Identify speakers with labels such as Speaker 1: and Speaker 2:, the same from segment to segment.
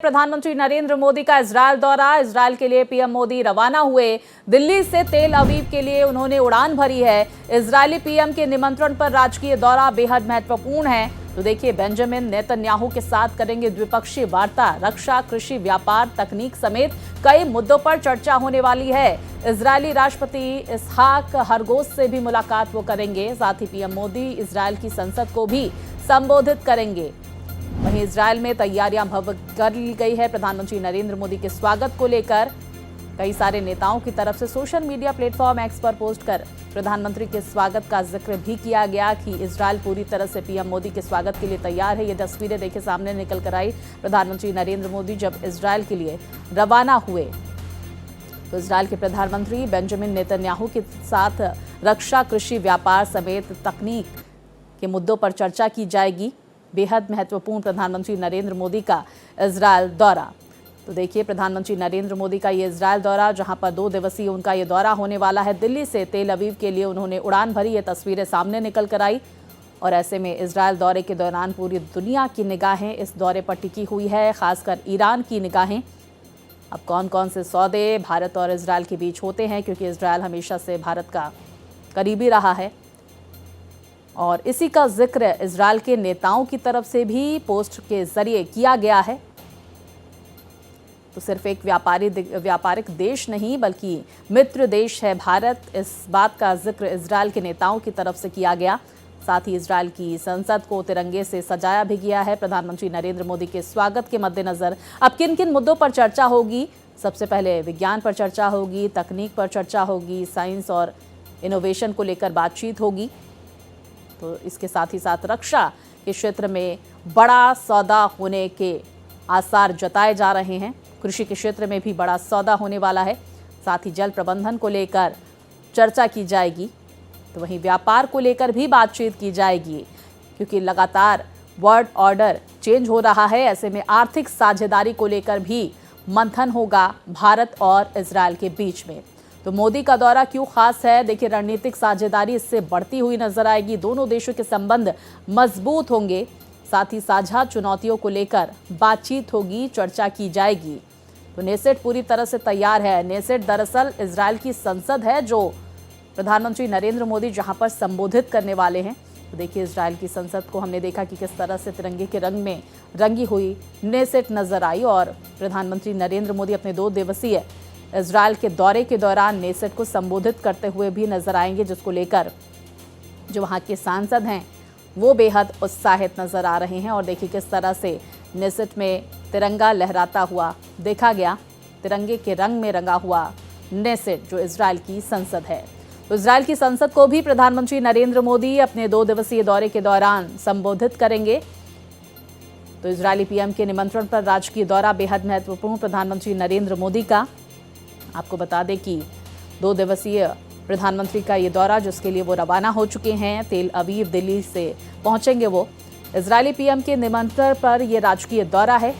Speaker 1: प्रधानमंत्री नरेंद्र मोदी का इजरायल दौरा। इजरायल के लिए पीएम मोदी रवाना हुए। दिल्ली से तेल अवीव के लिए उन्होंने उड़ान भरी है। इजरायली पीएम के निमंत्रण पर राजकीय दौरा बेहद महत्वपूर्ण है। तो देखिए, बेंजामिन नेतन्याहू के साथ करेंगे द्विपक्षीय वार्ता। रक्षा, कृषि, व्यापार, तकनीक समेत कई मुद्दों पर चर्चा होने वाली है। इजरायली राष्ट्रपति इसहाक हरगोज से भी मुलाकात वो करेंगे। साथ ही पीएम मोदी इजरायल की संसद को भी संबोधित करेंगे। वहीं इजरायल में तैयारियां कर ली गई है। प्रधानमंत्री नरेंद्र मोदी के स्वागत को लेकर कई सारे नेताओं की तरफ से सोशल मीडिया प्लेटफॉर्म एक्स पर पोस्ट कर प्रधानमंत्री के स्वागत का जिक्र भी किया गया कि इजरायल पूरी तरह से पीएम मोदी के स्वागत के लिए तैयार है। ये तस्वीरें देखिए सामने निकल कर आई। प्रधानमंत्री नरेंद्र मोदी जब इजरायल के लिए रवाना हुए तो इजरायल के प्रधानमंत्री बेंजामिन नेतन्याहू के साथ रक्षा, कृषि, व्यापार समेत तकनीक के मुद्दों पर चर्चा की जाएगी। बेहद महत्वपूर्ण प्रधानमंत्री नरेंद्र मोदी का इजरायल दौरा। तो देखिए, प्रधानमंत्री नरेंद्र मोदी का ये इजरायल दौरा, जहां पर 2 दिवसीय उनका ये दौरा होने वाला है। दिल्ली से तेल अवीव के लिए उन्होंने उड़ान भरी। ये तस्वीरें सामने निकल कर आई और ऐसे में इजरायल दौरे के दौरान पूरी दुनिया की निगाहें इस दौरे पर टिकी हुई है, खासकर ईरान की निगाहें। अब कौन कौन से सौदे भारत और इजरायल के बीच होते हैं, क्योंकि इजरायल हमेशा से भारत का करीबी रहा है और इसी का जिक्र इजरायल के नेताओं की तरफ से भी पोस्ट के जरिए किया गया है। तो सिर्फ एक व्यापारिक देश नहीं बल्कि मित्र देश है भारत, इस बात का जिक्र इजरायल के नेताओं की तरफ से किया गया। साथ ही इजरायल की संसद को तिरंगे से सजाया भी गया है। प्रधानमंत्री नरेंद्र मोदी के स्वागत के मद्देनजर अब किन किन मुद्दों पर चर्चा होगी? सबसे पहले विज्ञान पर चर्चा होगी, तकनीक पर चर्चा होगी, साइंस और इनोवेशन को लेकर बातचीत होगी। तो इसके साथ ही साथ रक्षा के क्षेत्र में बड़ा सौदा होने के आसार जताए जा रहे हैं। कृषि के क्षेत्र में भी बड़ा सौदा होने वाला है। साथ ही जल प्रबंधन को लेकर चर्चा की जाएगी। तो वहीं व्यापार को लेकर भी बातचीत की जाएगी, क्योंकि लगातार वर्ल्ड ऑर्डर चेंज हो रहा है। ऐसे में आर्थिक साझेदारी को लेकर भी मंथन होगा भारत और इजरायल के बीच में। तो मोदी का दौरा क्यों खास है? देखिए, रणनीतिक साझेदारी इससे बढ़ती हुई नजर आएगी। दोनों देशों के संबंध मजबूत होंगे। साथ ही साझा चुनौतियों को लेकर बातचीत होगी, चर्चा की जाएगी। तो नेसेट पूरी तरह से तैयार है। नेसेट दरअसल इजरायल की संसद है, जो प्रधानमंत्री नरेंद्र मोदी जहां पर संबोधित करने वाले हैं। तो देखिए, इजरायल की संसद को हमने देखा कि किस तरह से तिरंगे के रंग में रंगी हुई नेसेट नजर आई और प्रधानमंत्री नरेंद्र मोदी अपने 2 दिवसीय इजरायल के दौरे के दौरान नेसेट को संबोधित करते हुए भी नजर आएंगे, जिसको लेकर जो वहां के सांसद हैं वो बेहद उत्साहित नजर आ रहे हैं। और देखिए किस तरह से नेसेट में तिरंगा लहराता हुआ देखा गया। तिरंगे के रंग में रंगा हुआ नेसेट, जो इजरायल की संसद है। तो इजरायल की संसद को भी प्रधानमंत्री नरेंद्र मोदी अपने 2 दिवसीय दौरे के दौरान संबोधित करेंगे। तो इजरायली पीएम के निमंत्रण पर राजकीय दौरा बेहद महत्वपूर्ण प्रधानमंत्री नरेंद्र मोदी का। आपको बता दें कि 2 दिवसीय प्रधानमंत्री का ये दौरा, जिसके लिए वो रवाना हो चुके हैं, तेल अवीव दिल्ली से पहुंचेंगे वो। इजरायली पीएम के निमंत्रण पर ये राजकीय दौरा है।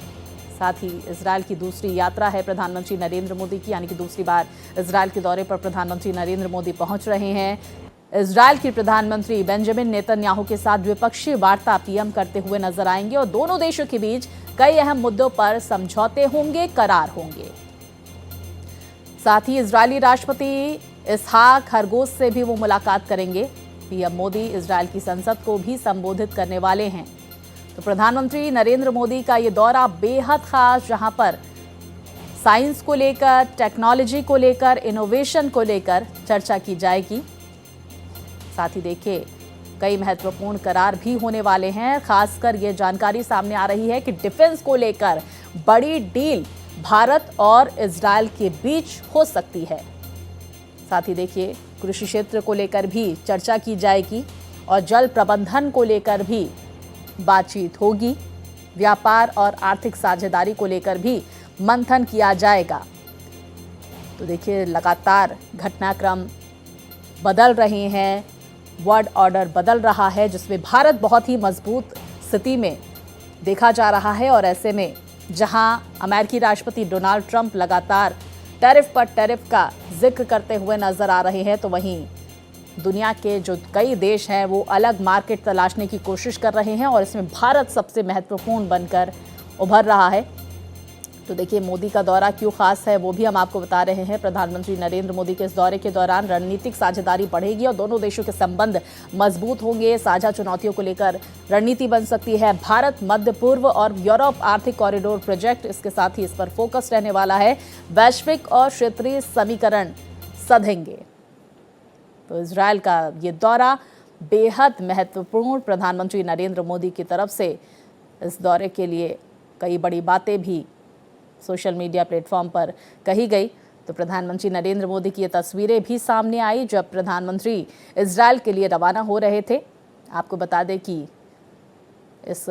Speaker 1: साथ ही इजरायल की दूसरी यात्रा है प्रधानमंत्री नरेंद्र मोदी की, यानी कि दूसरी बार इजरायल के दौरे पर प्रधानमंत्री नरेंद्र मोदी पहुंच रहे हैं। इजरायल के प्रधानमंत्री बेंजामिन नेतन्याहू के साथ द्विपक्षीय वार्ता पीएम करते हुए नजर आएंगे और दोनों देशों के बीच कई अहम मुद्दों पर समझौते होंगे, करार होंगे। साथ ही इजरायली राष्ट्रपति इसहाक हरगोज से भी वो मुलाकात करेंगे। पीएम मोदी इजरायल की संसद को भी संबोधित करने वाले हैं। तो प्रधानमंत्री नरेंद्र मोदी का ये दौरा बेहद खास, जहां पर साइंस को लेकर, टेक्नोलॉजी को लेकर, इनोवेशन को लेकर चर्चा की जाएगी। साथ ही देखिए, कई महत्वपूर्ण करार भी होने वाले हैं। खासकर ये जानकारी सामने आ रही है कि डिफेंस को लेकर बड़ी डील भारत और इजरायल के बीच हो सकती है। साथ ही देखिए, कृषि क्षेत्र को लेकर भी चर्चा की जाएगी और जल प्रबंधन को लेकर भी बातचीत होगी। व्यापार और आर्थिक साझेदारी को लेकर भी मंथन किया जाएगा। तो देखिए, लगातार घटनाक्रम बदल रहे हैं, वर्ल्ड ऑर्डर बदल रहा है, जिसमें भारत बहुत ही मजबूत स्थिति में देखा जा रहा है। और ऐसे में जहां अमेरिकी राष्ट्रपति डोनाल्ड ट्रंप लगातार टैरिफ पर टैरिफ का जिक्र करते हुए नजर आ रहे हैं, तो वहीं दुनिया के जो कई देश हैं वो अलग मार्केट तलाशने की कोशिश कर रहे हैं और इसमें भारत सबसे महत्वपूर्ण बनकर उभर रहा है। तो देखिए मोदी का दौरा क्यों खास है वो भी हम आपको बता रहे हैं। प्रधानमंत्री नरेंद्र मोदी के इस दौरे के दौरान रणनीतिक साझेदारी बढ़ेगी और दोनों देशों के संबंध मजबूत होंगे। साझा चुनौतियों को लेकर रणनीति बन सकती है। भारत, मध्य पूर्व और यूरोप आर्थिक कॉरिडोर प्रोजेक्ट, इसके साथ ही इस पर फोकस रहने वाला है। वैश्विक और क्षेत्रीय समीकरण सधेंगे। तो इजरायल का ये दौरा बेहद महत्वपूर्ण। प्रधानमंत्री नरेंद्र मोदी की तरफ से इस दौरे के लिए कई बड़ी बातें भी सोशल मीडिया प्लेटफॉर्म पर कही गई। तो प्रधानमंत्री नरेंद्र मोदी की ये तस्वीरें भी सामने आई जब प्रधानमंत्री इजरायल के लिए रवाना हो रहे थे। आपको बता दें कि इस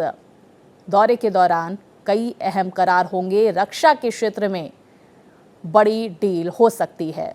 Speaker 1: दौरे के दौरान कई अहम करार होंगे। रक्षा के क्षेत्र में बड़ी डील हो सकती है।